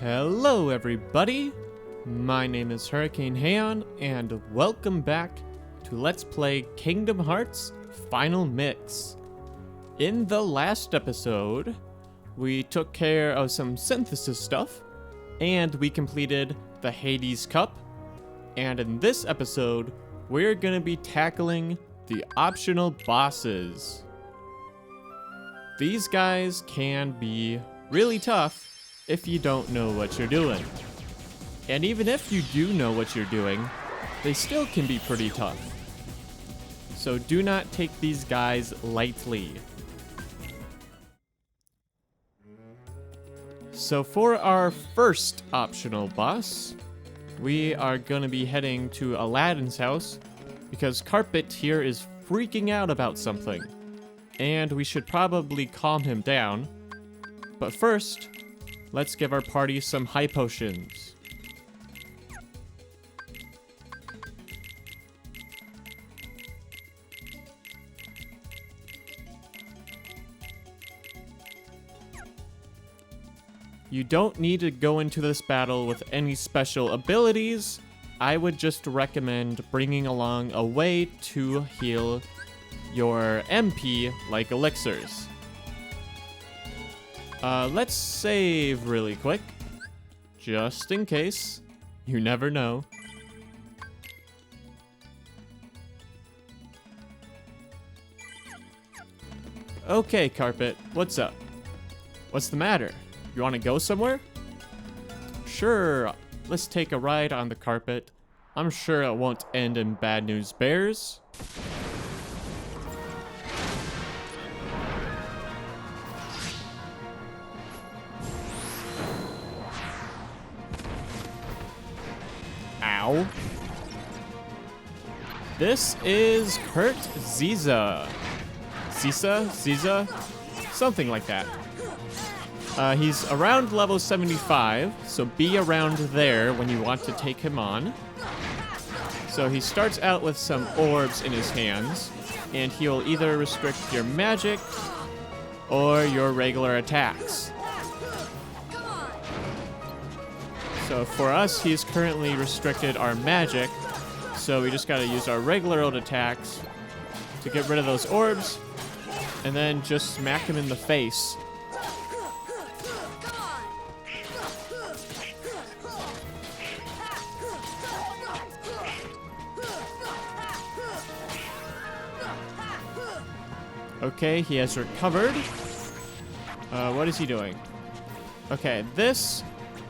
Hello everybody, my name is Hurricanehaon and welcome back to Let's Play Kingdom Hearts Final Mix. In the last episode, we took care of some synthesis stuff and we completed the Hades Cup, and in this episode, we're gonna be tackling the optional bosses. These guys can be really tough if you don't know what you're doing. And even if you do know what you're doing, they still can be pretty tough. So do not take these guys lightly. So for our first optional boss, we are gonna be heading to Aladdin's house because Carpet here is freaking out about something. And we should probably calm him down. But first, let's give our party some high potions. You don't need to go into this battle with any special abilities. I would just recommend bringing along a way to heal your MP like elixirs. Let's save really quick, just in case. You never know. Okay, Carpet, what's up? What's the matter? You want to go somewhere? Sure, let's take a ride on the Carpet. I'm sure it won't end in bad news bears. Ow. This is Kurt Ziza. Ziza? Something like that. He's around level 75, so be around there when you want to take him on. So he starts out with some orbs in his hands, and he'll either restrict your magic or your regular attacks. So for us, he's currently restricted our magic, so we just gotta use our regular old attacks to get rid of those orbs, and then just smack him in the face. Okay, he has recovered. What is he doing? Okay, this...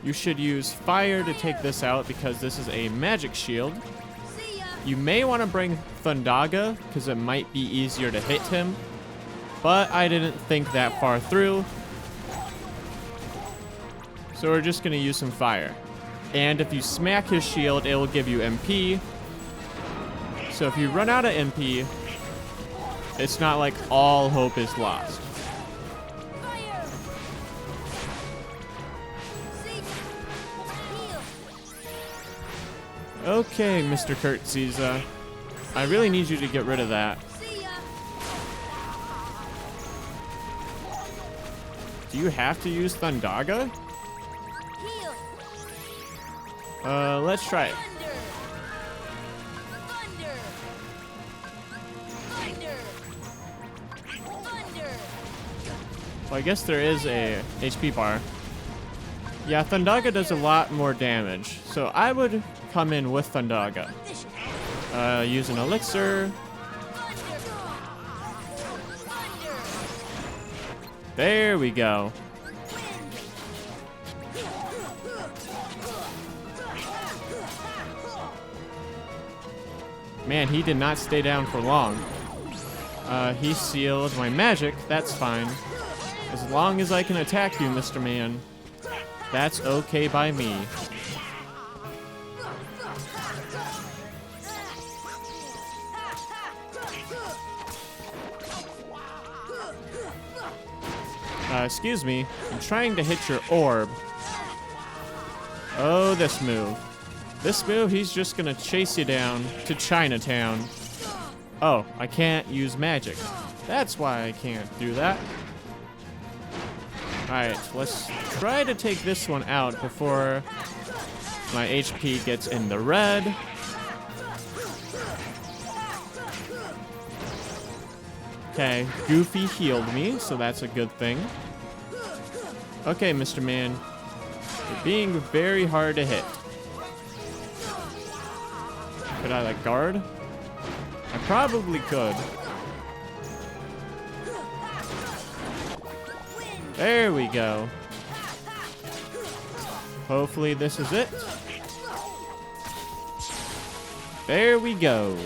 You should use fire to take this out because this is a magic shield. You may want to bring Thundaga because it might be easier to hit him, but I didn't think that far through. So we're just going to use some fire. And if you smack his shield, it will give you MP. So if you run out of MP, it's not like all hope is lost. Okay, Mr. Kurt Ziza. I really need you to get rid of that. Do you have to use Thundaga? Let's try it. Well, I guess there is a HP bar. Yeah, Thundaga does a lot more damage, so I would come in with Thundaga. Use an elixir. There we go. Man, he did not stay down for long. He sealed my magic, that's fine. As long as I can attack you, Mr. Man, that's okay by me. Excuse me, I'm trying to hit your orb. Oh, this move. This move, he's just gonna chase you down to Chinatown. Oh, I can't use magic. That's why I can't do that. Alright, let's try to take this one out before my HP gets in the red. Okay, Goofy healed me, so that's a good thing. Okay, Mr. Man. You're being very hard to hit. Could I, like, guard? I probably could. There we go. Hopefully this is it. There we go.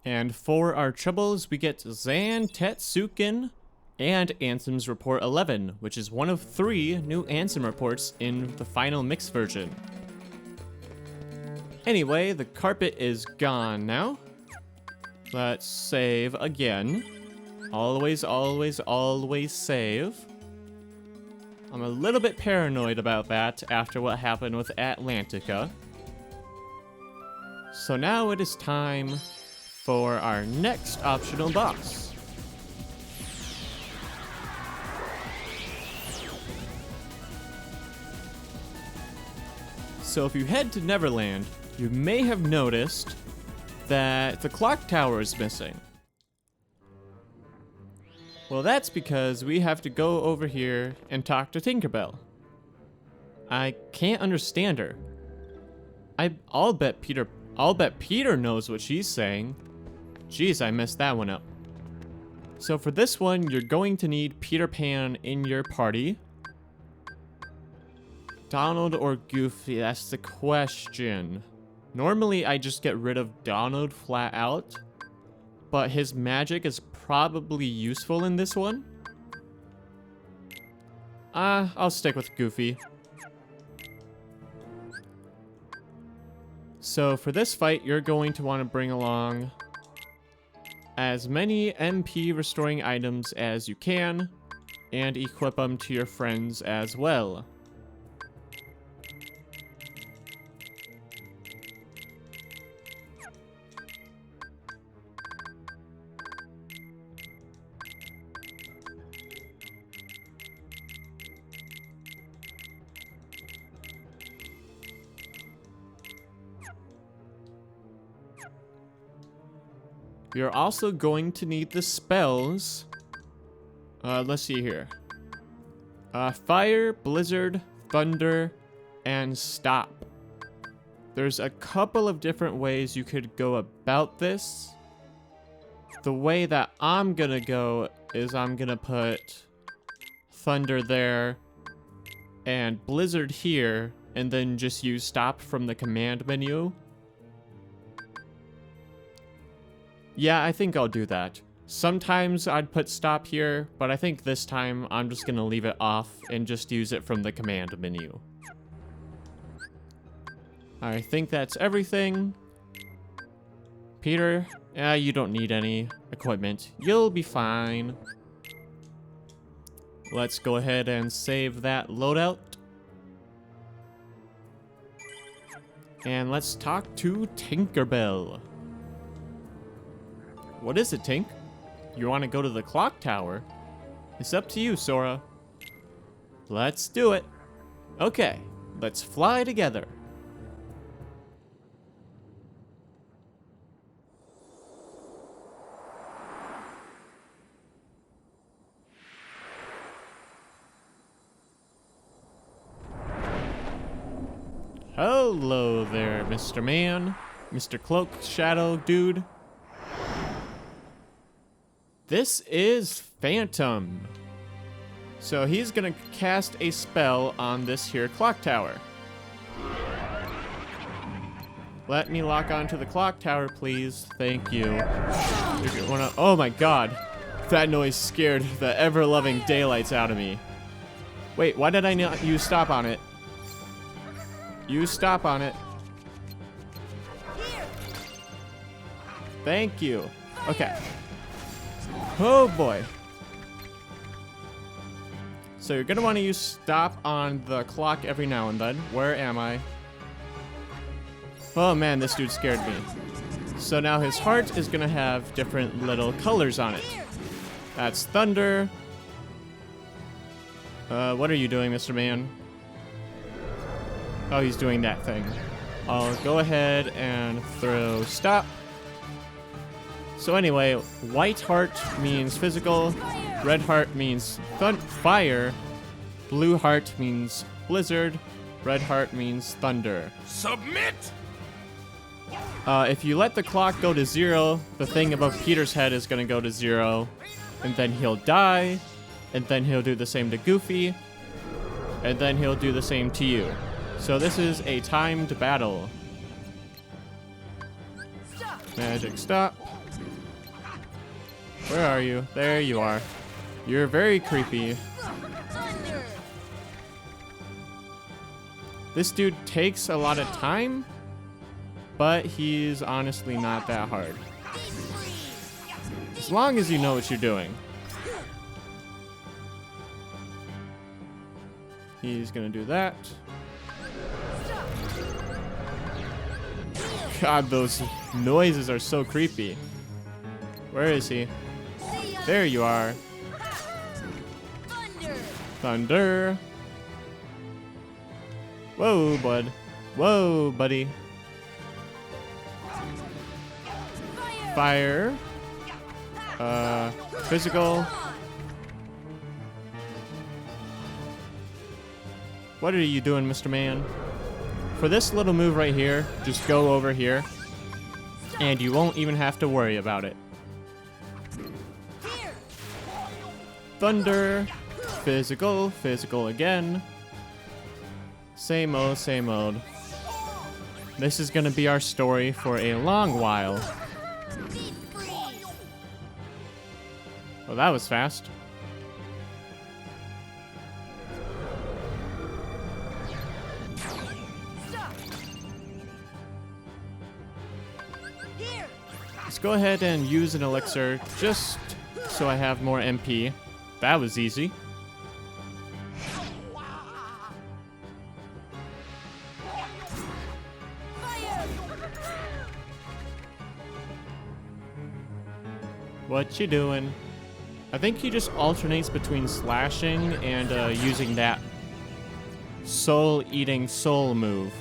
And for our troubles, we get Zan Tetsuken and Ansem's Report 11, which is one of 3 new Ansem reports in the final mix version. Anyway, the carpet is gone now. Let's save again. Always, always, always save. I'm a little bit paranoid about that after what happened with Atlantica. So now it is time for our next optional boss. So if you head to Neverland, you may have noticed that the clock tower is missing. Well, that's because we have to go over here and talk to Tinkerbell. I can't understand her. I'll bet Peter knows what she's saying. Jeez, I messed that one up. So for this one, you're going to need Peter Pan in your party. Donald or Goofy, that's the question. Normally, I just get rid of Donald flat out, but his magic is probably useful in this one. I'll stick with Goofy. So for this fight, you're going to want to bring along as many MP restoring items as you can, and equip them to your friends as well. You're also going to need the spells. Let's see here. Fire, Blizzard, Thunder, and Stop. There's a couple of different ways you could go about this. The way that I'm gonna go is I'm gonna put Thunder there and Blizzard here, and then just use Stop from the command menu. Yeah, I think I'll do that. Sometimes I'd put Stop here, but I think this time I'm just gonna leave it off and just use it from the command menu. I think that's everything. Peter, you don't need any equipment. You'll be fine. Let's go ahead and save that loadout. And let's talk to Tinkerbell. What is it, Tink? You want to go to the clock tower? It's up to you, Sora. Let's do it. Okay, let's fly together. Hello there, Mr. Man. Mr. Cloak Shadow Dude. This is Phantom. So he's gonna cast a spell on this here clock tower. Let me lock onto the clock tower, please. Thank you. Oh my god. That noise scared the ever-loving daylights out of me. Wait, why did I not use stop on it? Use stop on it. Thank you. Okay. Oh boy. So you're gonna want to use stop on the clock every now and then. Where am I? Oh man, this dude scared me. So now his heart is gonna have different little colors on it. That's thunder. What are you doing, Mr. Man? Oh, he's doing that thing. I'll go ahead and throw stop. So anyway, white heart means physical, red heart means fire, blue heart means blizzard, red heart means thunder. Submit! If you let the clock go to 0, the thing above Peter's head is going to go to 0, and then he'll die, and then he'll do the same to Goofy, and then he'll do the same to you. So this is a timed battle. Magic stop. Where are you? There you are. You're very creepy. This dude takes a lot of time, but he's honestly not that hard. As long as you know what you're doing. He's gonna do that. God, those noises are so creepy. Where is he? There you are. Thunder. Whoa, bud. Whoa, buddy. Fire. Physical. What are you doing, Mr. Man? For this little move right here, just go over here, and you won't even have to worry about it. Thunder. Physical. Physical again. Same old, same old. This is gonna be our story for a long while. Well, that was fast. Let's go ahead and use an elixir just so I have more MP. That was easy. What you doing? I think he just alternates between slashing and using that soul-eating soul move.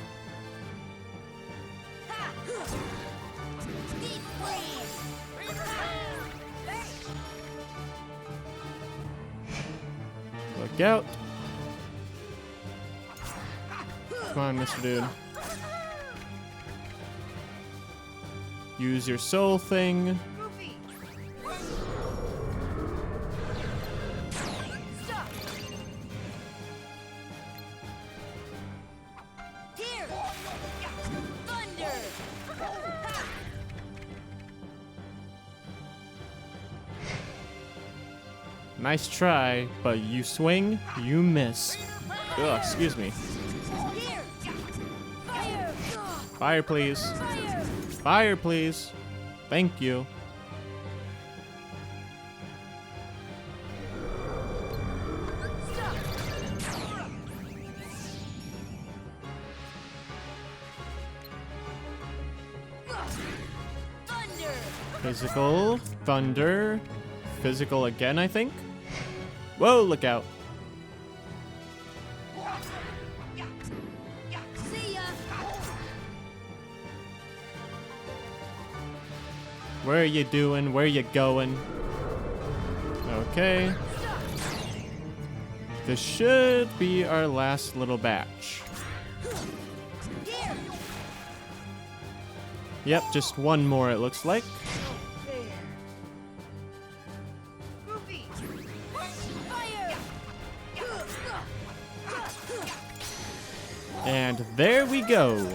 Look out. Come on, Mr. Dude. Use your soul thing. Nice try, but you swing, you miss. Ugh, excuse me. Fire, please. Fire, please. Thank you. Physical, thunder, physical again, I think. Whoa, look out. Where are you doing? Where are you going? Okay. This should be our last little batch. Yep, just one more it looks like. And there we go.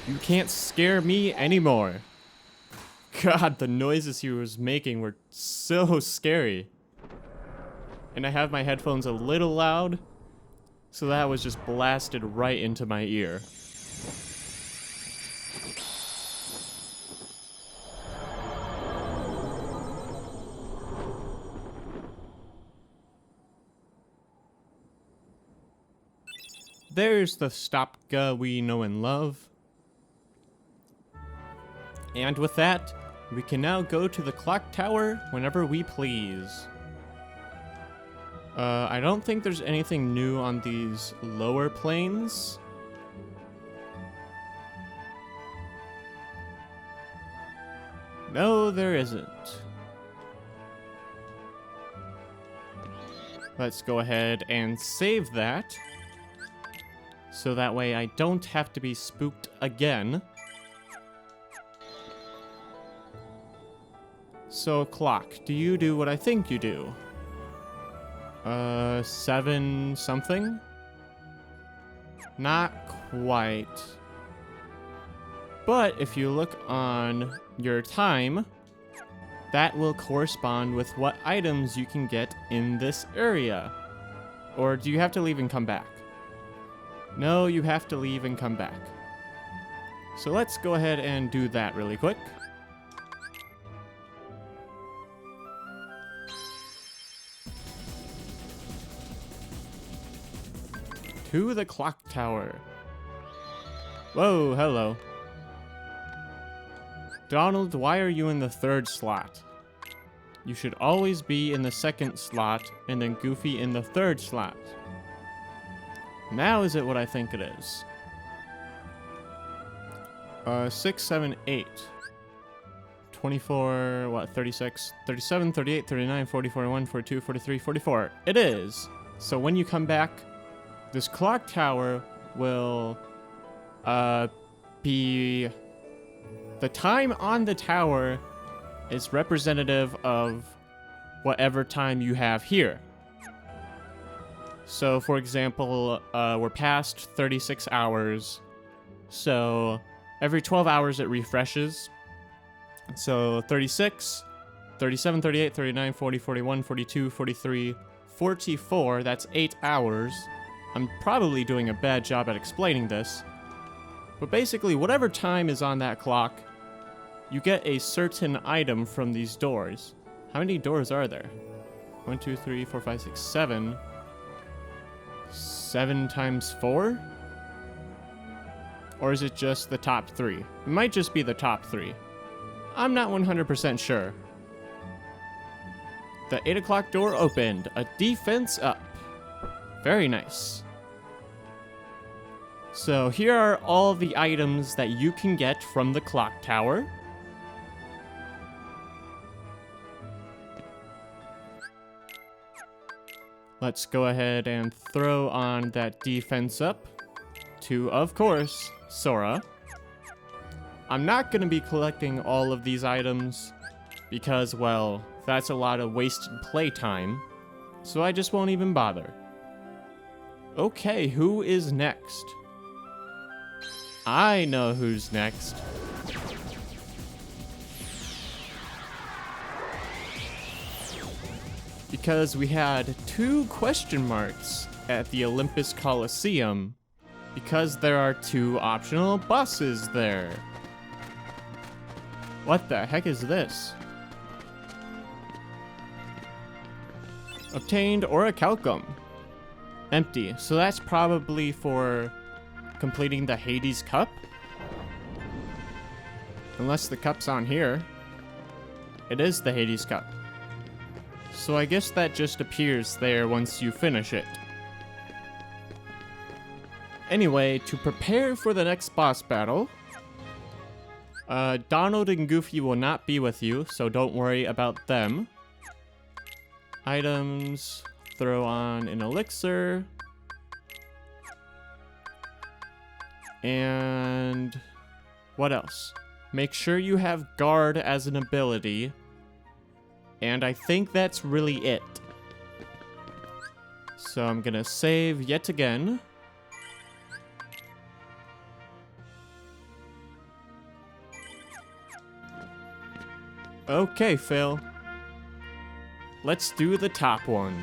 You can't scare me anymore. God, the noises he was making were so scary. And I have my headphones a little loud, so that was just blasted right into my ear. There's the Stopka we know and love. And with that, we can now go to the clock tower whenever we please. I don't think there's anything new on these lower planes. No, there isn't. Let's go ahead and save that. So that way I don't have to be spooked again. So, clock, do you do what I think you do? 7 something? Not quite. But if you look on your time, that will correspond with what items you can get in this area. Or do you have to leave and come back? No, you have to leave and come back. So let's go ahead and do that really quick. To the clock tower. Whoa, hello. Donald, why are you in the 3rd slot? You should always be in the 2nd slot, and then Goofy in the 3rd slot. Now is it what I think it is? 6, 7, 8. 24, what, 36, 37, 38, 39, 40, 41, 42, 43, 44. It is! So when you come back, this clock tower will be... The time on the tower is representative of whatever time you have here. So, for example, we're past 36 hours. So, every 12 hours it refreshes. So, 36, 37, 38, 39, 40, 41, 42, 43, 44. That's 8 hours. I'm probably doing a bad job at explaining this. But basically, whatever time is on that clock, you get a certain item from these doors. How many doors are there? 1, 2, 3, 4, 5, 6, 7. 7 times 4? Or is it just the top 3? It might just be the top 3. I'm not 100% sure. The 8 o'clock door opened. A defense up. Very nice. So here are all the items that you can get from the clock tower. Let's go ahead and throw on that defense up to, of course, Sora. I'm not going to be collecting all of these items because, well, that's a lot of wasted playtime, so I just won't even bother. Okay, who is next? I know who's next. Because we had 2 question marks at the Olympus Coliseum, because there are 2 optional buses there. What the heck is this? Obtained orichalcum. Empty, so that's probably for completing the Hades Cup? Unless the cup's on here. It is the Hades Cup. So I guess that just appears there once you finish it. Anyway, to prepare for the next boss battle, Donald and Goofy will not be with you, so don't worry about them. Items, throw on an elixir. And what else? Make sure you have guard as an ability. And I think that's really it. So I'm gonna save yet again. Okay, Phil. Let's do the top one.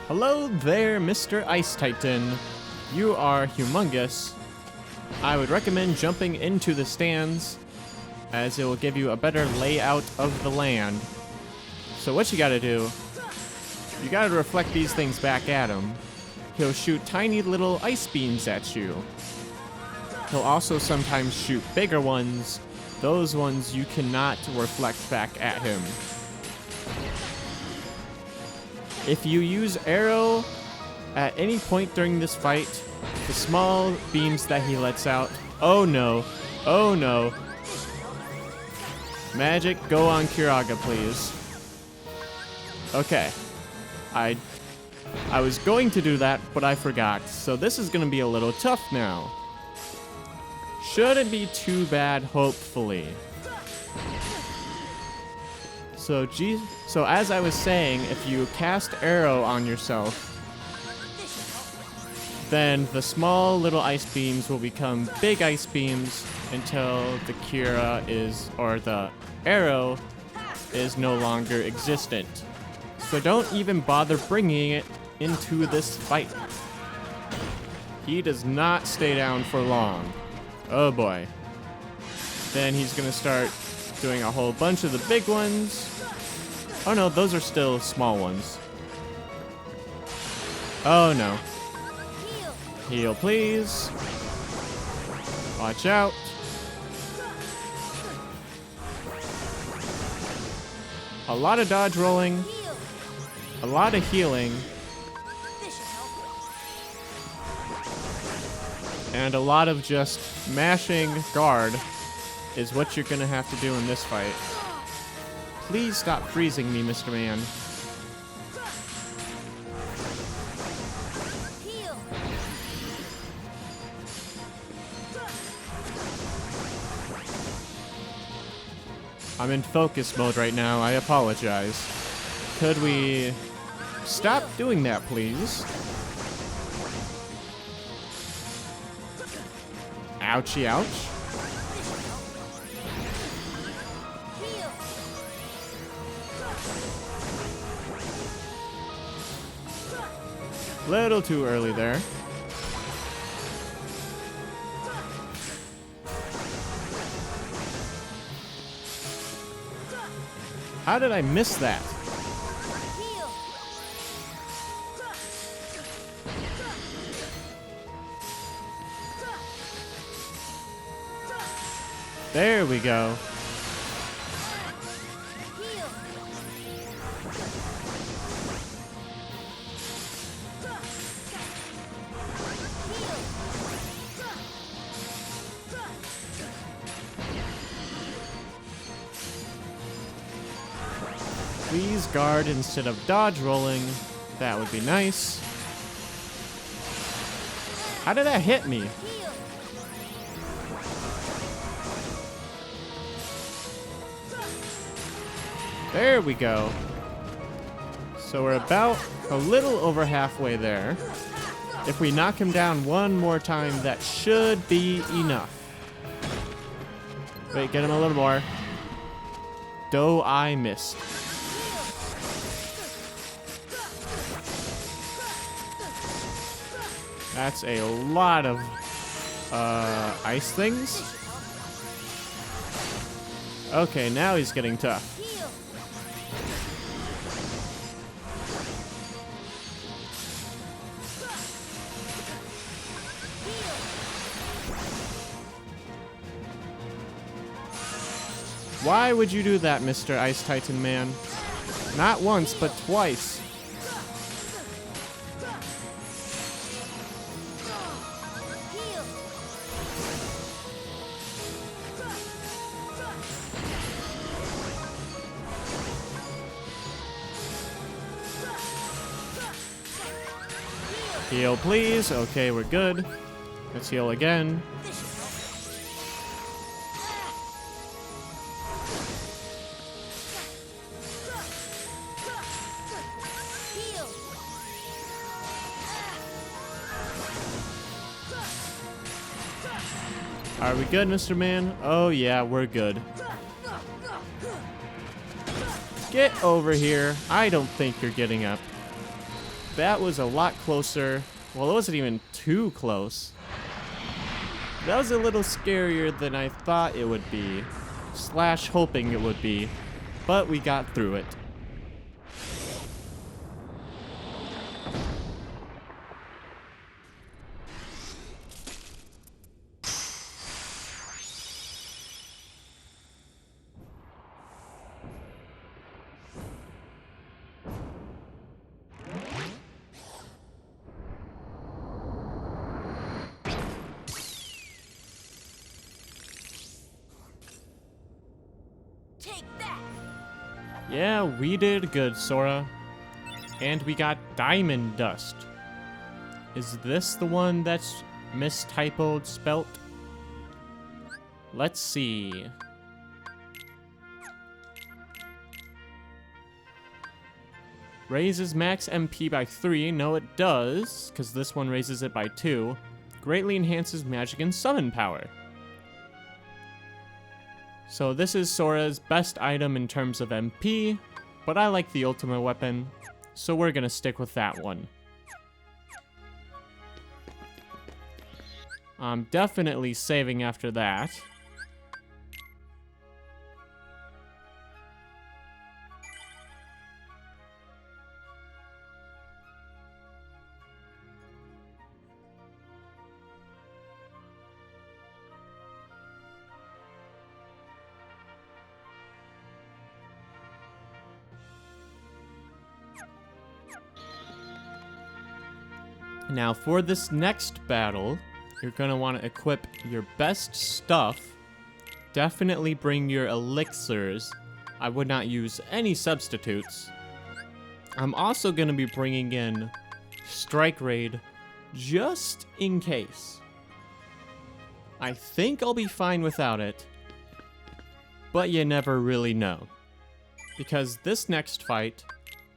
Hello there, Mr. Ice Titan. You are humongous. I would recommend jumping into the stands, as it will give you a better layout of the land. So what you gotta do, you gotta reflect these things back at him. He'll shoot tiny little ice beams at you. He'll also sometimes shoot bigger ones. Those ones you cannot reflect back at him. If you use arrow at any point during this fight, the small beams that he lets out... Oh no. Oh no. Magic, go on Kiraga, please. Okay. I was going to do that, but I forgot. So this is going to be a little tough now. Shouldn't be too bad, hopefully. So as I was saying, if you cast arrow on yourself, then the small little ice beams will become big ice beams until the Kira is, or the arrow is no longer existent. So don't even bother bringing it into this fight. He does not stay down for long. Oh boy. Then he's gonna start doing a whole bunch of the big ones. Oh no, those are still small ones. Oh no. Heal, please. Watch out. A lot of dodge rolling. A lot of healing. And a lot of just mashing guard is what you're gonna have to do in this fight. Please stop freezing me, Mr. Man. I'm in focus mode right now. I apologize. Could we stop doing that, please? Ouchie, ouch. Little too early there. How did I miss that? There we go. Please guard instead of dodge rolling. That would be nice. How did that hit me? There we go. So we're about a little over halfway there. If we knock him down one more time, that should be enough. Wait, get him a little more. Though I missed. That's a lot of ice things. Okay, now he's getting tough. Why would you do that, Mr. Ice Titan Man? Not once, but twice. Heal, please. Okay, we're good. Let's heal again. Are we good, Mr. Man? Oh, yeah, we're good. Get over here. I don't think you're getting up. That was a lot closer. Well, it wasn't even too close. That was a little scarier than I thought it would be. Slash hoping it would be. But we got through it. Yeah, we did good, Sora. And we got Diamond Dust. Is this the one that's mistypoed spelt? Let's see. Raises max MP by 3. No, it does, because this one raises it by 2. Greatly enhances magic and summon power. So this is Sora's best item in terms of MP, but I like the ultimate weapon, so we're gonna stick with that one. I'm definitely saving after that. Now for this next battle, you're going to want to equip your best stuff. Definitely bring your elixirs. I would not use any substitutes. I'm also going to be bringing in Strike Raid just in case. I think I'll be fine without it, but you never really know. Because this next fight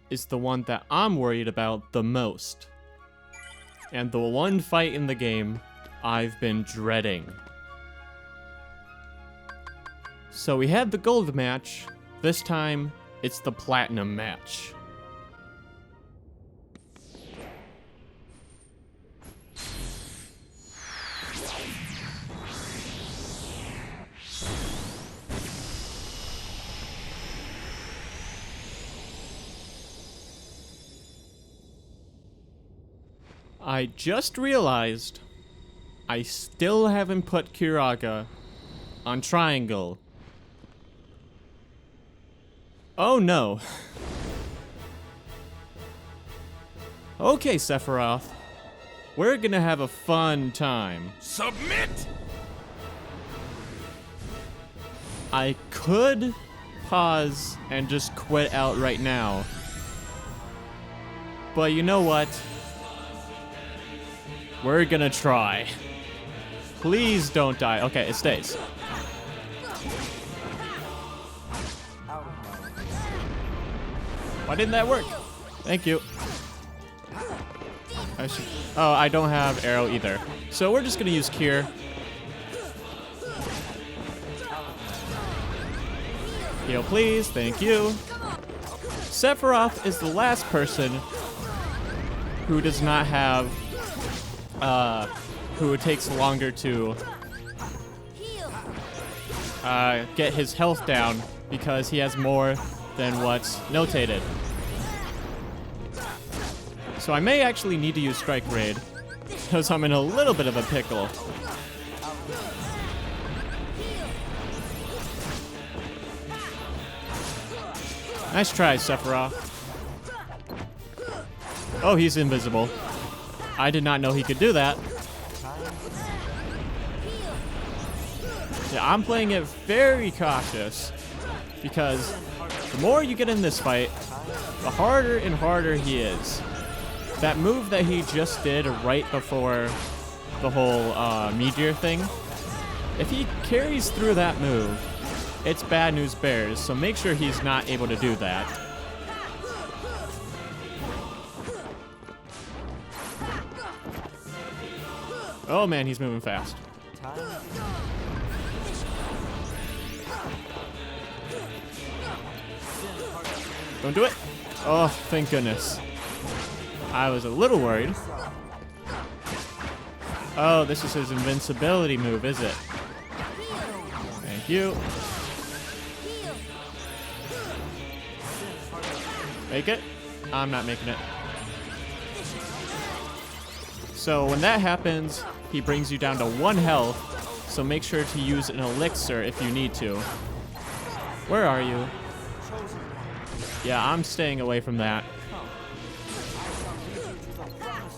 is the one that I'm worried about the most. And the one fight in the game I've been dreading. So we had the gold match. This time, it's the platinum match. I just realized I still haven't put Kiraga on triangle. Oh no. Okay, Sephiroth. We're gonna have a fun time. Submit! I could pause and just quit out right now. But you know what? We're gonna try. Please don't die. Okay, it stays. Why didn't that work? Thank you. Oh, I don't have arrow either. So we're just gonna use Cure. Heal, please. Thank you. Sephiroth is the last person who does not have who it takes longer to get his health down because he has more than what's notated. So I may actually need to use Strike Raid because I'm in a little bit of a pickle. Nice try, Sephiroth. Oh, he's invisible. I did not know he could do that. Yeah, I'm playing it very cautious because the more you get in this fight, the harder and harder he is. That move that he just did right before the whole meteor thing, if he carries through that move, it's bad news bears, so make sure he's not able to do that. Oh man, he's moving fast. Don't do it. Oh, thank goodness. I was a little worried. Oh, this is his invincibility move, is it? Thank you. Make it? I'm not making it. So when that happens, he brings you down to 1 health, so make sure to use an elixir if you need to. Where are you? Yeah, I'm staying away from that.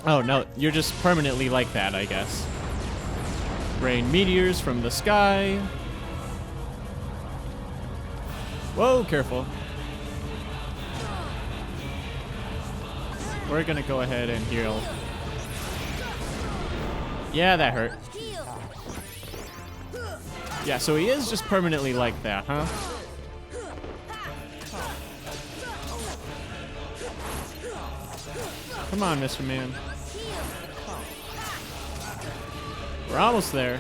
Oh no, you're just permanently like that, I guess. Rain meteors from the sky. Whoa, careful. We're gonna go ahead and heal. Yeah, that hurt. Yeah, so he is just permanently like that, huh? Come on, Mr. Man. We're almost there.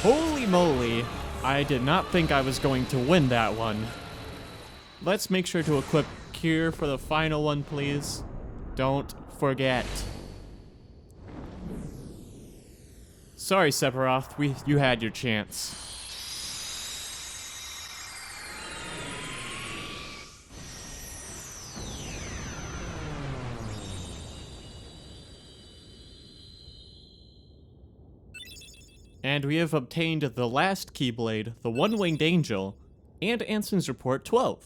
Holy moly, I did not think I was going to win that one. Let's make sure to equip Cure for the final one, please. Don't forget. Sorry, Sephiroth, you had your chance. And we have obtained the last Keyblade, the One-Winged Angel, and Ansem's Report 12.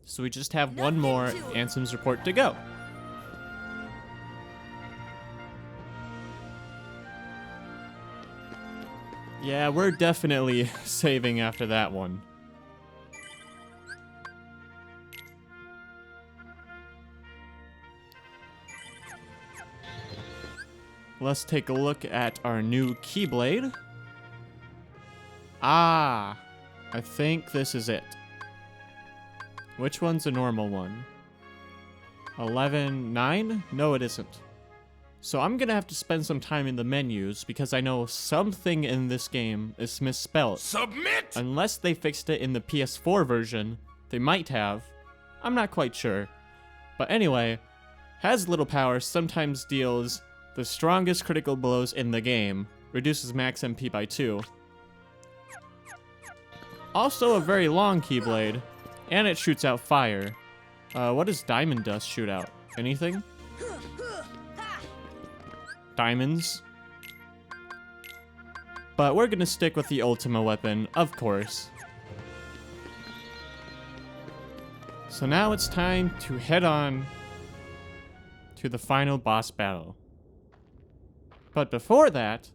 So we just have one more Ansem's Report to go. Yeah, we're definitely saving after that one. Let's take a look at our new Keyblade. Ah, I think this is it. Which one's a normal one? 11.9? No, it isn't. So I'm gonna have to spend some time in the menus because I know something in this game is misspelled. Submit! Unless they fixed it in the PS4 version, they might have. I'm not quite sure. But anyway, has little power, sometimes deals the strongest critical blows in the game, reduces max MP by 2. Also a very long Keyblade, and it shoots out fire. What does Diamond Dust shoot out? Anything? Diamonds? But we're gonna stick with the Ultima weapon, of course. So now it's time to head on to the final boss battle. But before that,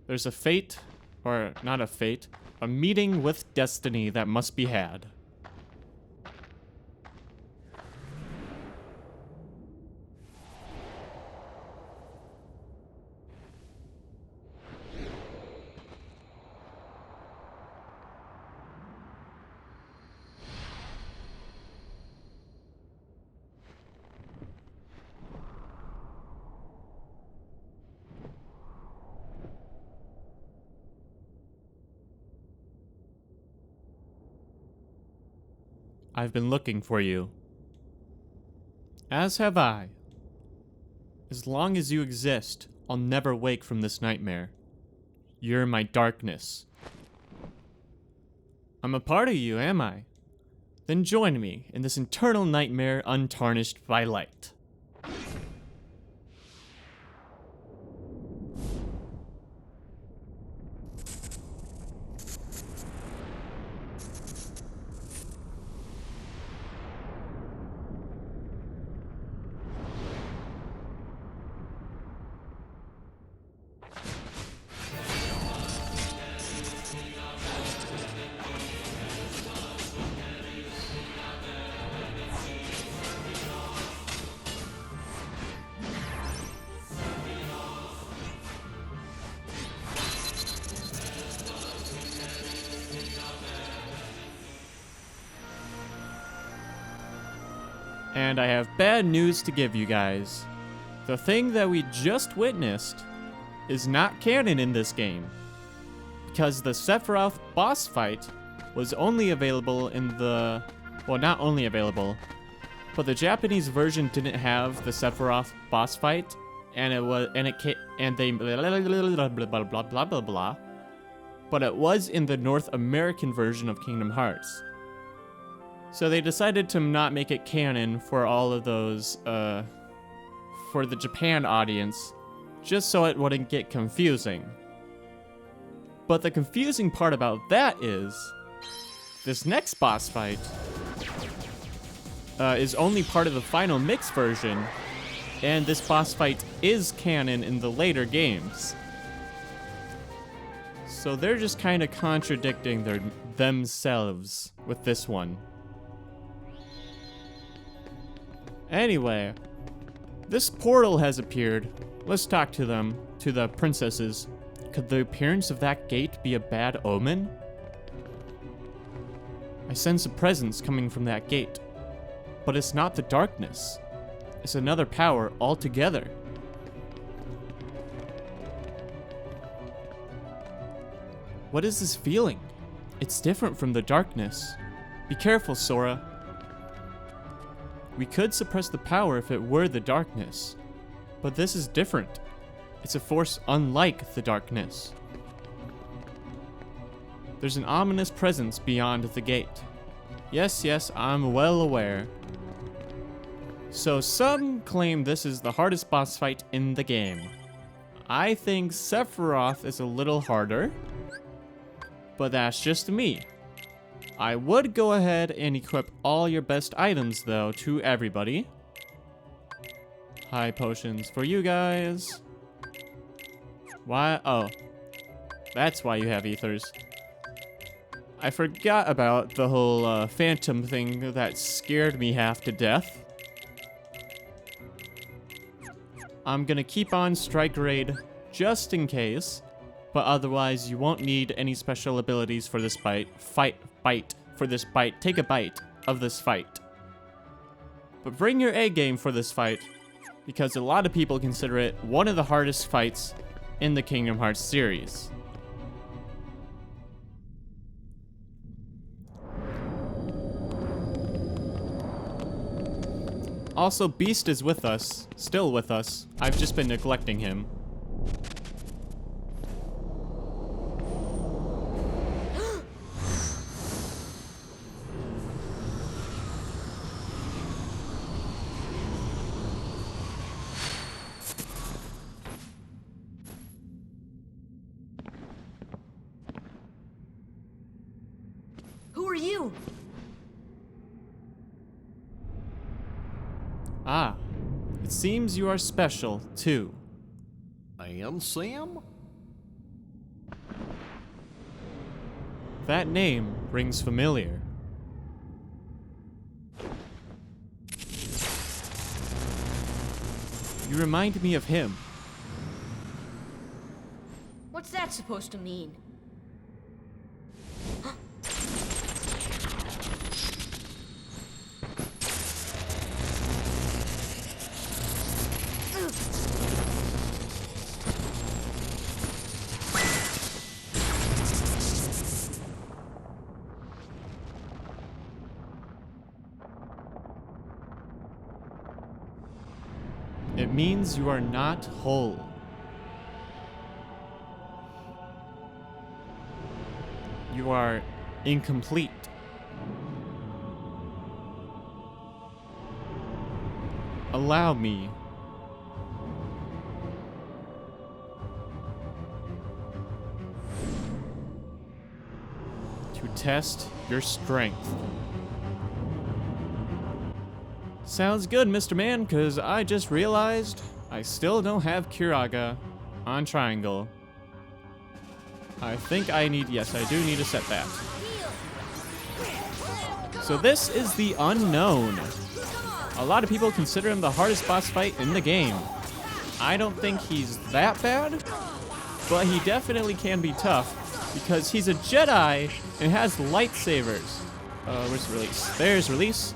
there's a fate, or not a fate, a meeting with destiny that must be had. I've been looking for you. As have I. As long as you exist, I'll never wake from this nightmare. You're my darkness. I'm a part of you, am I? Then join me in this eternal nightmare untarnished by light. And I have bad news to give you guys. The thing that we just witnessed is not canon in this game, because the Sephiroth boss fight was only available in the... well, not only available, but the Japanese version didn't have the Sephiroth boss fight, and it was... and they... blah blah blah blah blah. But it was in the North American version of Kingdom Hearts. So they decided to not make it canon for all of those, for the Japan audience, just so it wouldn't get confusing. But the confusing part about that is, this next boss fight is only part of the final mix version, and this boss fight is canon in the later games. So they're just kind of contradicting themselves with this one. Anyway, this portal has appeared. Let's talk to them, to the princesses. Could the appearance of that gate be a bad omen? I sense a presence coming from that gate. But it's not the darkness. It's another power altogether. What is this feeling? It's different from the darkness. Be careful, Sora. We could suppress the power if it were the darkness. But this is different. It's a force unlike the darkness. There's an ominous presence beyond the gate. Yes, I'm well aware. So some claim this is the hardest boss fight in the game. I think Sephiroth is a little harder, but that's just me. I would go ahead and equip all your best items, though, to everybody. High potions for you guys. Why? Oh. That's why you have ethers. I forgot about the whole phantom thing that scared me half to death. I'm gonna keep on Strike Raid just in case, but otherwise you won't need any special abilities for this bite. Take a bite of this fight. But bring your A game for this fight, because a lot of people consider it one of the hardest fights in the Kingdom Hearts series. Also, Beast is with us, still with us. I've just been neglecting him. Who are you? Ah, it seems you are special, too. And Sam? That name rings familiar. You remind me of him. What's that supposed to mean? It means you are not whole. You are incomplete. Allow me. To test your strength. Sounds good, Mr. Man, because I just realized I still don't have Curaga on Triangle. I think I need, yes, I do need to set that. So this is the Unknown. A lot of people consider him the hardest boss fight in the game. I don't think he's that bad, but he definitely can be tough because he's a Jedi and has lightsabers. Where's release? There's release.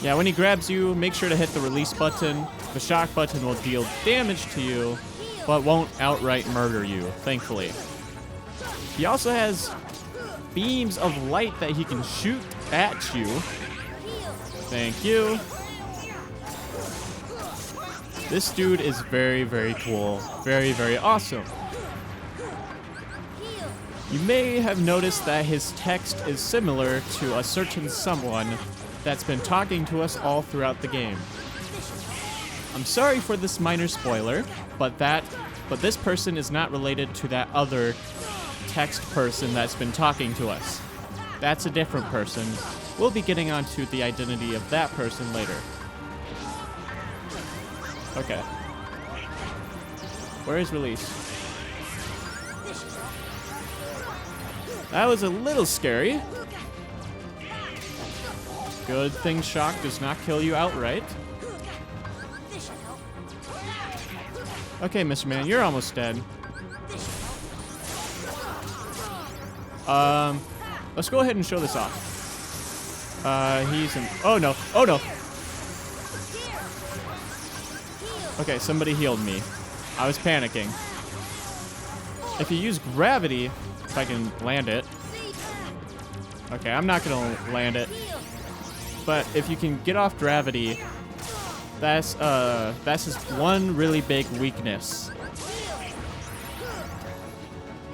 Yeah, when he grabs you, make sure to hit the release button. The shock button will deal damage to you, but won't outright murder you, thankfully. He also has beams of light that he can shoot at you. Thank you. This dude is very, very cool. Very, very awesome. You may have noticed that his text is similar to a certain someone that's been talking to us all throughout the game. I'm sorry for this minor spoiler, but this person is not related to that other text person that's been talking to us. That's a different person. We'll be getting onto the identity of that person later. Okay. Where is release? That was a little scary. Good thing shock does not kill you outright. Okay, Mr. Man, you're almost dead. Let's go ahead and show this off. He's in... Oh, no. Oh, no. Okay, somebody healed me. I was panicking. If you use gravity, if I can land it. Okay, I'm not gonna land it. But if you can get off gravity, that's just one really big weakness.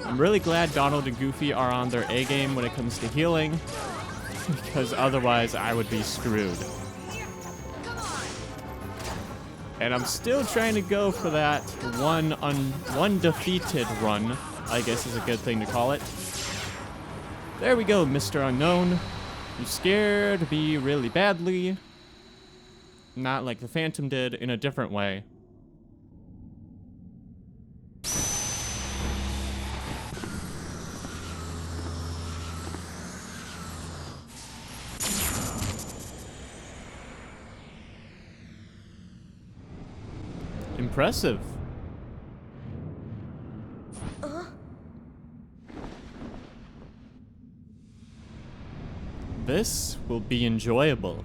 I'm really glad Donald and Goofy are on their A game when it comes to healing, because otherwise I would be screwed. And I'm still trying to go for that one defeated run, I guess is a good thing to call it. There we go, Mr. Unknown. You scared me really badly. Not like the Phantom did, in a different way. Impressive. This will be enjoyable.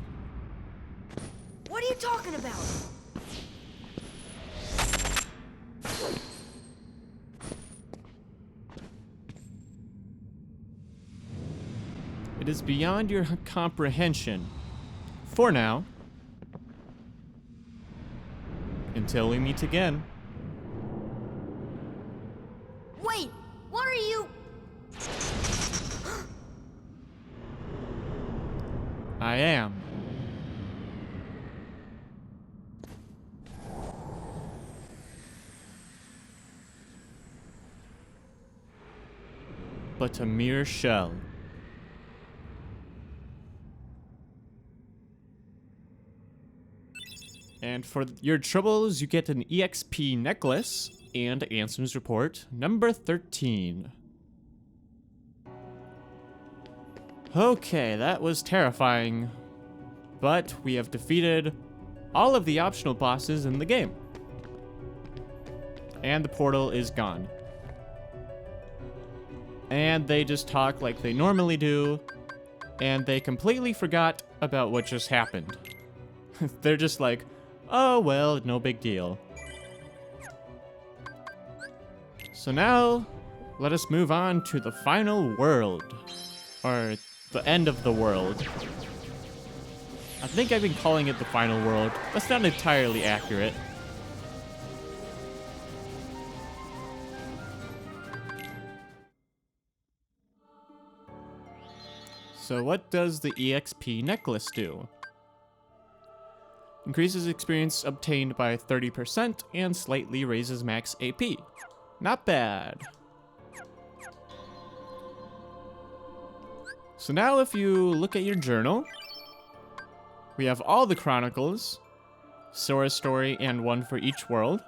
What are you talking about? It is beyond your comprehension. For now. Until we meet again. Wait, what are you? I am. But a mere shell. And for your troubles, you get an EXP necklace and Ansem's report number 13. Okay, that was terrifying. But we have defeated all of the optional bosses in the game. And the portal is gone. And they just talk like they normally do. And they completely forgot about what just happened. They're just like, oh well, no big deal. So now, let us move on to the final world. Or the end of the world. I think I've been calling it the final world. That's not entirely accurate. So what does the EXP necklace do? Increases experience obtained by 30% and slightly raises max AP. Not bad. So now if you look at your journal, we have all the chronicles, Sora's story, and one for each world,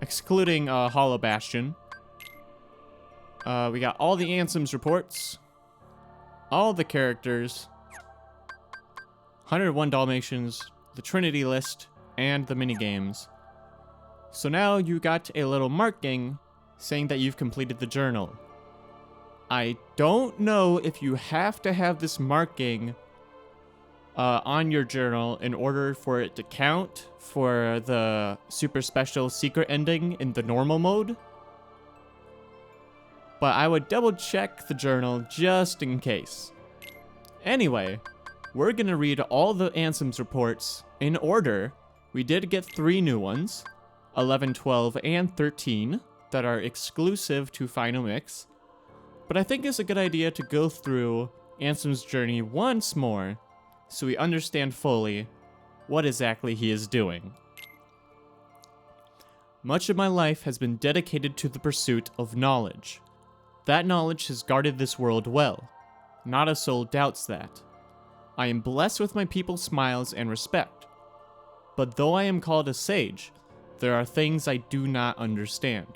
excluding Hollow Bastion. We got all the Ansem's reports, all the characters, 101 Dalmatians, the Trinity list, and the minigames. So now you got a little marking saying that you've completed the journal. I don't know if you have to have this marking on your journal in order for it to count for the super special secret ending in the normal mode. But I would double check the journal just in case. Anyway, we're gonna read all the Ansem's reports in order. We did get 3 new ones, 11, 12, and 13, that are exclusive to Final Mix. But I think it's a good idea to go through Ansem's journey once more so we understand fully what exactly he is doing. Much of my life has been dedicated to the pursuit of knowledge. That knowledge has guarded this world well. Not a soul doubts that. I am blessed with my people's smiles and respect. But though I am called a sage, there are things I do not understand.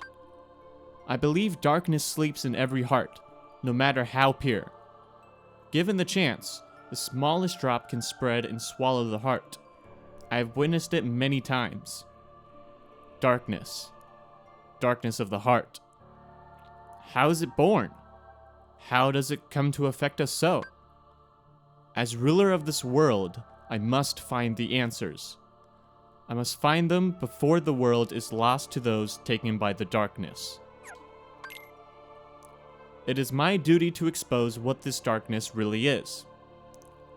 I believe darkness sleeps in every heart, no matter how pure. Given the chance, the smallest drop can spread and swallow the heart. I have witnessed it many times. Darkness. Darkness of the heart. How is it born? How does it come to affect us so? As ruler of this world, I must find the answers. I must find them before the world is lost to those taken by the darkness. It is my duty to expose what this darkness really is.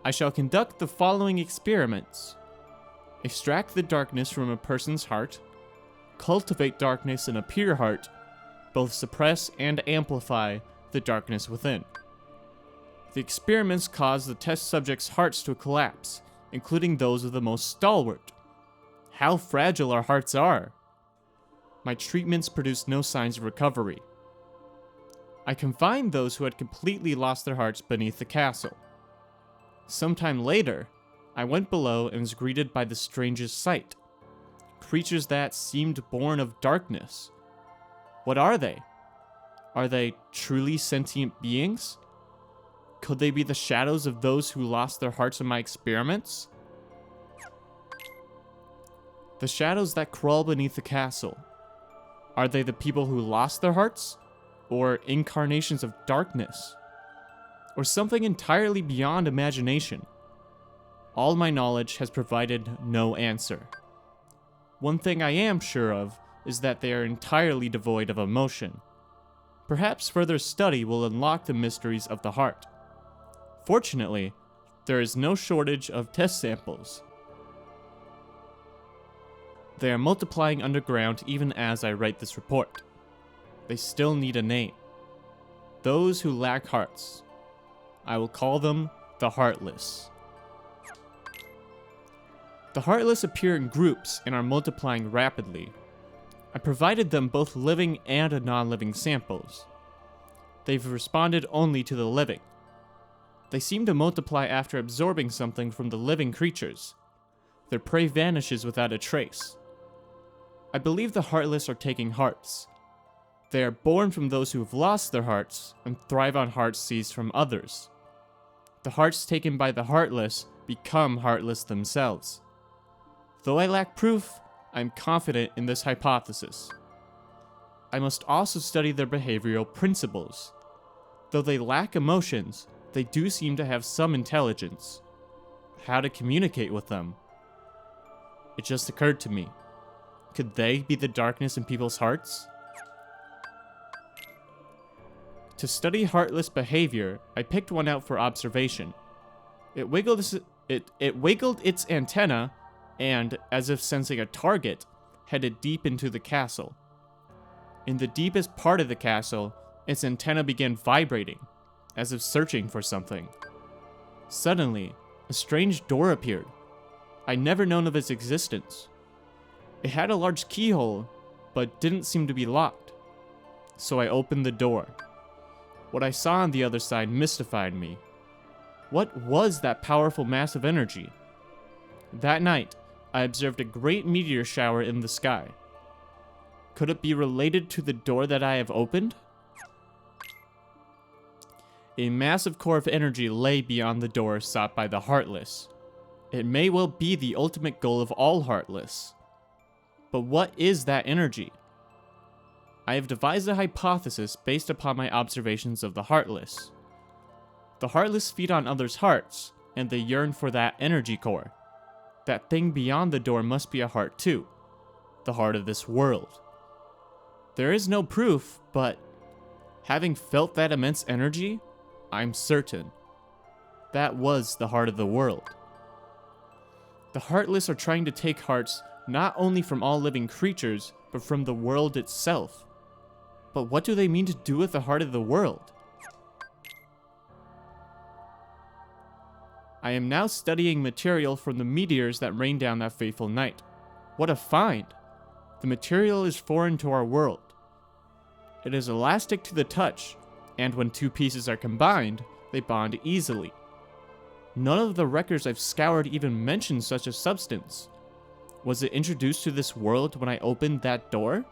I shall conduct the following experiments. Extract the darkness from a person's heart, cultivate darkness in a pure heart, both suppress and amplify the darkness within. The experiments cause the test subjects' hearts to collapse, including those of the most stalwart. How fragile our hearts are! My treatments produced no signs of recovery. I confined those who had completely lost their hearts beneath the castle. Sometime later, I went below and was greeted by the strangest sight. Creatures that seemed born of darkness. What are they? Are they truly sentient beings? Could they be the shadows of those who lost their hearts in my experiments? The shadows that crawl beneath the castle. Are they the people who lost their hearts? Or incarnations of darkness? Or something entirely beyond imagination? All my knowledge has provided no answer. One thing I am sure of is that they are entirely devoid of emotion. Perhaps further study will unlock the mysteries of the heart. Fortunately, there is no shortage of test samples. They are multiplying underground even as I write this report. They still need a name. Those who lack hearts. I will call them the Heartless. The Heartless appear in groups and are multiplying rapidly. I provided them both living and non-living samples. They've responded only to the living. They seem to multiply after absorbing something from the living creatures. Their prey vanishes without a trace. I believe the Heartless are taking hearts. They are born from those who have lost their hearts and thrive on hearts seized from others. The hearts taken by the Heartless become heartless themselves. Though I lack proof, I am confident in this hypothesis. I must also study their behavioral principles. Though they lack emotions, they do seem to have some intelligence. How to communicate with them? It just occurred to me. Could they be the darkness in people's hearts? To study heartless behavior, I picked one out for observation. It wiggled its antenna and, as if sensing a target, headed deep into the castle. In the deepest part of the castle, its antenna began vibrating, as if searching for something. Suddenly, a strange door appeared. I'd never known of its existence. It had a large keyhole, but didn't seem to be locked. So I opened the door. What I saw on the other side mystified me. What was that powerful mass of energy? That night, I observed a great meteor shower in the sky. Could it be related to the door that I have opened? A massive core of energy lay beyond the door sought by the Heartless. It may well be the ultimate goal of all Heartless. But what is that energy? I have devised a hypothesis based upon my observations of the Heartless. The Heartless feed on others' hearts, and they yearn for that energy core. That thing beyond the door must be a heart too, the heart of this world. There is no proof, but having felt that immense energy, I'm certain that was the heart of the world. The Heartless are trying to take hearts not only from all living creatures, but from the world itself. But what do they mean to do with the heart of the world? I am now studying material from the meteors that rained down that fateful night. What a find! The material is foreign to our world. It is elastic to the touch, and when two pieces are combined, they bond easily. None of the records I've scoured even mention such a substance. Was it introduced to this world when I opened that door?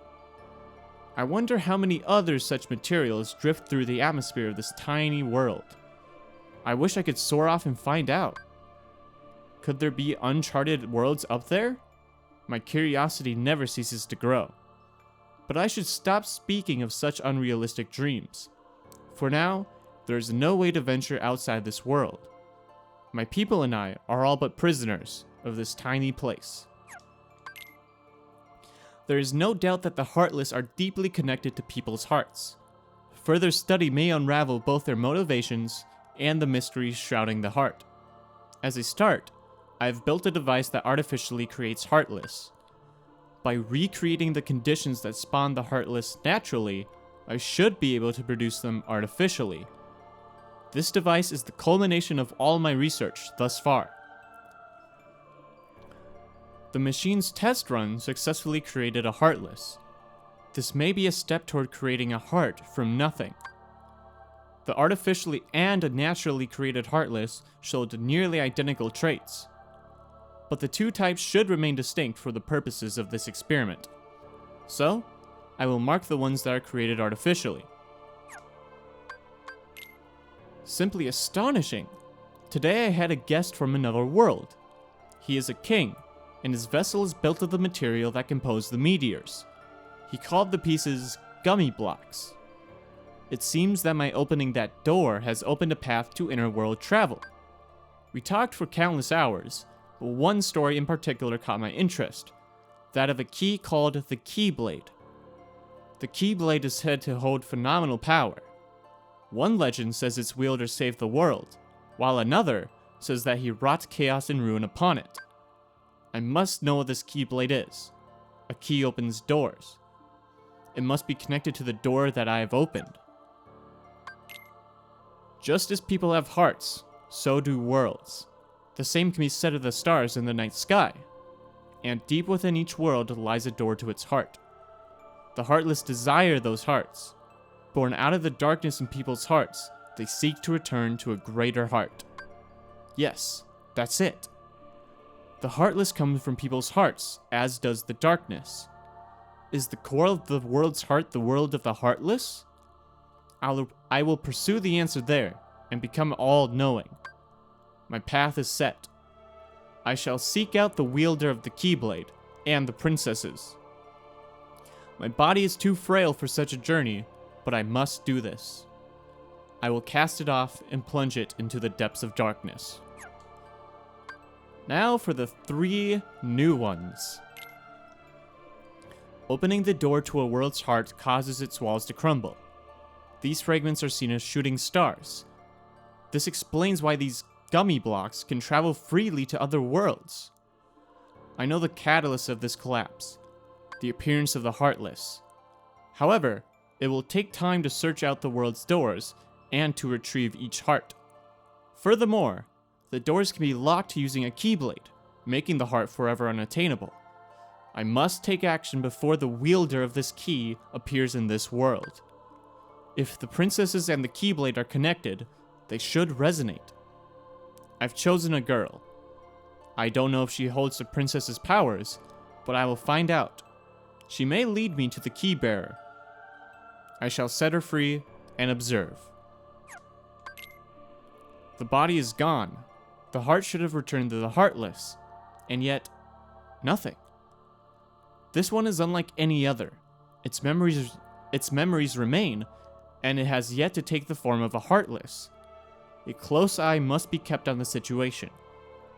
I wonder how many other such materials drift through the atmosphere of this tiny world. I wish I could soar off and find out. Could there be uncharted worlds up there? My curiosity never ceases to grow. But I should stop speaking of such unrealistic dreams. For now, there is no way to venture outside this world. My people and I are all but prisoners of this tiny place. There is no doubt that the Heartless are deeply connected to people's hearts. Further study may unravel both their motivations and the mysteries shrouding the heart. As a start, I have built a device that artificially creates Heartless. By recreating the conditions that spawn the Heartless naturally, I should be able to produce them artificially. This device is the culmination of all my research thus far. The machine's test run successfully created a Heartless. This may be a step toward creating a heart from nothing. The artificially and naturally created Heartless showed nearly identical traits, but the two types should remain distinct for the purposes of this experiment. So, I will mark the ones that are created artificially. Simply astonishing! Today I had a guest from another world. He is a king, and his vessel is built of the material that composed the meteors. He called the pieces gummy blocks. It seems that my opening that door has opened a path to interworld travel. We talked for countless hours, but one story in particular caught my interest, that of a key called the Keyblade. The Keyblade is said to hold phenomenal power. One legend says its wielder saved the world, while another says that he wrought chaos and ruin upon it. I must know what this Keyblade is. A key opens doors. It must be connected to the door that I have opened. Just as people have hearts, so do worlds. The same can be said of the stars in the night sky. And deep within each world lies a door to its heart. The Heartless desire those hearts. Born out of the darkness in people's hearts, they seek to return to a greater heart. Yes, that's it. The Heartless comes from people's hearts, as does the darkness. Is the core of the world's heart the world of the Heartless? I will pursue the answer there, and become all-knowing. My path is set. I shall seek out the wielder of the Keyblade, and the princesses. My body is too frail for such a journey, but I must do this. I will cast it off and plunge it into the depths of darkness. Now for the 3 new ones. Opening the door to a world's heart causes its walls to crumble. These fragments are seen as shooting stars. This explains why these gummy blocks can travel freely to other worlds. I know the catalyst of this collapse, the appearance of the Heartless. However, it will take time to search out the world's doors and to retrieve each heart. Furthermore, the doors can be locked using a Keyblade, making the heart forever unattainable. I must take action before the wielder of this key appears in this world. If the princesses and the Keyblade are connected, they should resonate. I've chosen a girl. I don't know if she holds the princess's powers, but I will find out. She may lead me to the key bearer. I shall set her free and observe. The body is gone. The heart should have returned to the Heartless, and yet, nothing. This one is unlike any other. Its memories remain, and it has yet to take the form of a Heartless. a close eye must be kept on the situation.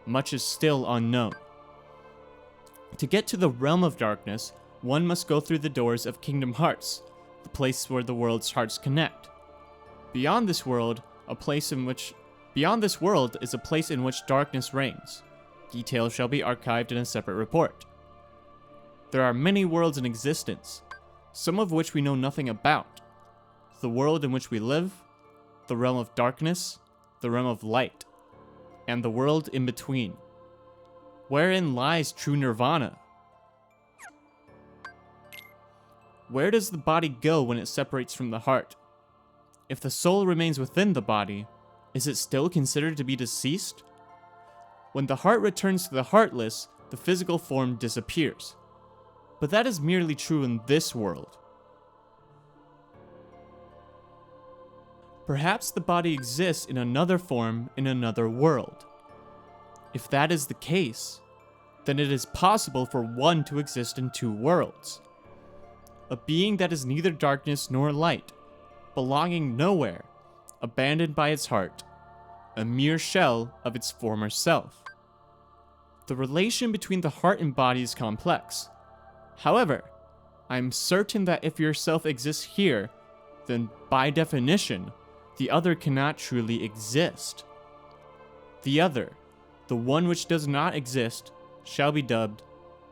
Much is still unknown. To get to the realm of darkness, one must go through the doors of Kingdom Hearts, the place where the world's hearts connect. Beyond this world is a place in which darkness reigns. Details shall be archived in a separate report. There are many worlds in existence, some of which we know nothing about. The world in which we live, the realm of darkness, the realm of light, and the world in between. Wherein lies true nirvana? Where does the body go when it separates from the heart? If the soul remains within the body, is it still considered to be deceased? When the heart returns to the heartless, the physical form disappears. But that is merely true in this world. Perhaps the body exists in another form in another world. If that is the case, then it is possible for one to exist in two worlds. A being that is neither darkness nor light, belonging nowhere, abandoned by its heart, a mere shell of its former self. The relation between the heart and body is complex. However, I am certain that if your self exists here, then by definition, the other cannot truly exist. The other, the one which does not exist, shall be dubbed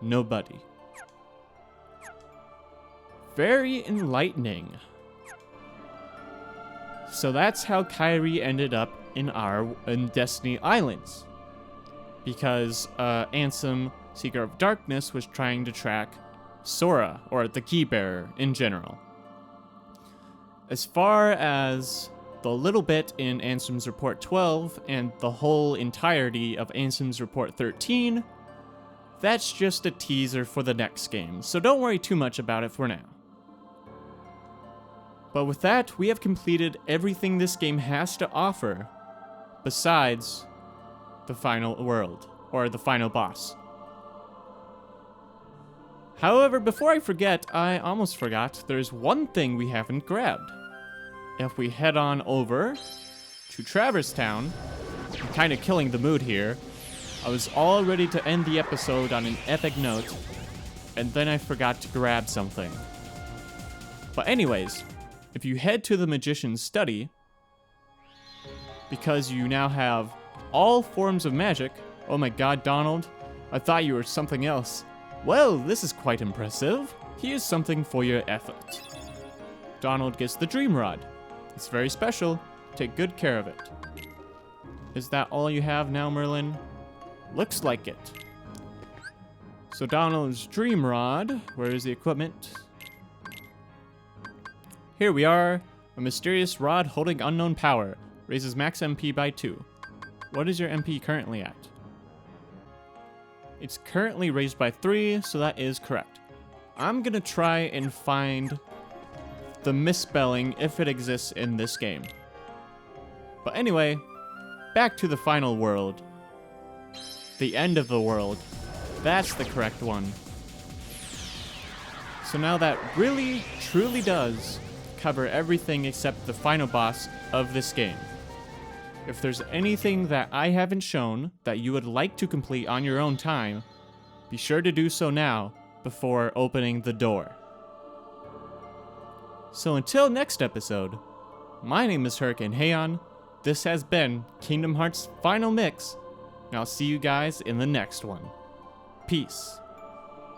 nobody. Very enlightening. So that's how Kairi ended up in Destiny Islands. Because Ansem, Seeker of Darkness, was trying to track Sora, or the Keybearer in general. As far as the little bit in Ansem's Report 12 and the whole entirety of Ansem's Report 13, that's just a teaser for the next game, so don't worry too much about it for now. But with that, we have completed everything this game has to offer, besides the final world, or the final boss. However, before I forget, I almost forgot, there's one thing we haven't grabbed. If we head on over to Traverse Town, I'm kind of killing the mood here. I was all ready to end the episode on an epic note, and then I forgot to grab something. But anyways, if you head to the Magician's Study, because you now have all forms of magic. Oh my god, Donald, I thought you were something else. Well, this is quite impressive. Here's something for your effort. Donald gets the Dream Rod. It's very special. Take good care of it. Is that all you have now, Merlin? Looks like it. So Donald's Dream Rod. Where is the equipment? Here we are. A mysterious rod holding unknown power. Raises max MP by 2. What is your MP currently at? It's currently raised by 3, so that is correct. I'm gonna try and find the misspelling if it exists in this game. But anyway, back to the final world. The end of the world. That's the correct one. So now that really, truly does cover everything except the final boss of this game. If there's anything that I haven't shown that you would like to complete on your own time, be sure to do so now before opening the door. So until next episode, my name is Hurricanehaon. This has been Kingdom Hearts Final Mix, and I'll see you guys in the next one. Peace.